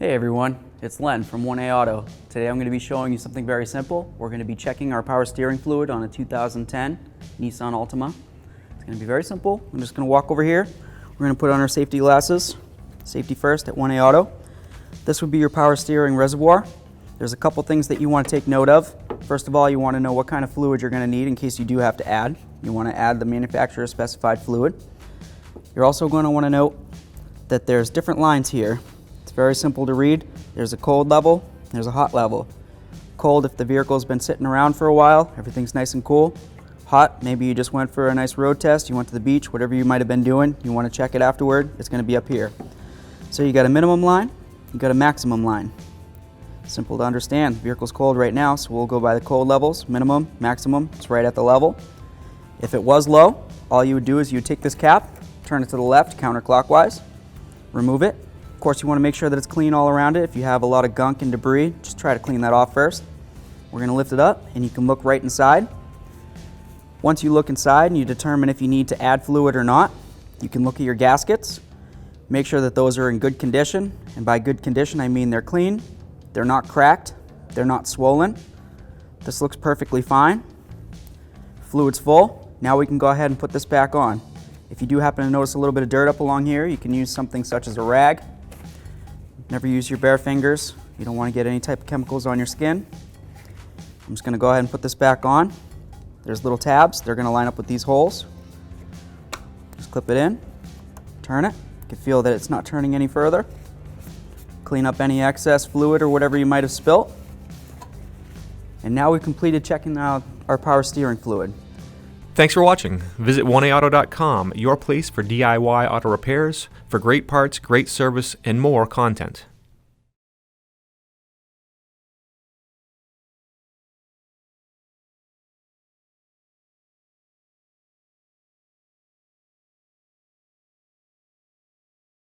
Hey everyone, it's Len from 1A Auto. Today I'm going to be showing you something very simple. We're going to be checking our power steering fluid on a 2010 Nissan Altima. It's going to be very simple. I'm just going to walk over here. We're going to put on our safety glasses. Safety first at 1A Auto. This would be your power steering reservoir. There's a couple things that you want to take note of. First of all, you want to know what kind of fluid you're going to need in case you do have to add. You want to add the manufacturer specified fluid. You're also going to want to note that there's different lines here. It's very simple to read. There's a cold level, there's a hot level. Cold if the vehicle's been sitting around for a while, everything's nice and cool. Hot, maybe you just went for a nice road test, you went to the beach, whatever you might have been doing, you want to check it afterward, it's going to be up here. So you got a minimum line, you got a maximum line. Simple to understand. The vehicle's cold right now, so we'll go by the cold levels, minimum, maximum, it's right at the level. If it was low, all you would do is you would take this cap, turn it to the left counterclockwise, remove it. Of course, you want to make sure that it's clean all around it. If you have a lot of gunk and debris, just try to clean that off first. We're going to lift it up and you can look right inside. Once you look inside and you determine if you need to add fluid or not, you can look at your gaskets. Make sure that those are in good condition, and by good condition I mean they're clean, they're not cracked, they're not swollen. This looks perfectly fine. Fluid's full. Now we can go ahead and put this back on. If you do happen to notice a little bit of dirt up along here, you can use something such as a rag. Never use your bare fingers. You don't want to get any type of chemicals on your skin. I'm just going to go ahead and put this back on. There's little tabs. They're going to line up with these holes. Just clip it in, turn it. You can feel that it's not turning any further. Clean up any excess fluid or whatever you might have spilt. And now we've completed checking out our power steering fluid. Thanks for watching. Visit 1AAuto.com, your place for DIY auto repairs, for great parts, great service, and more content.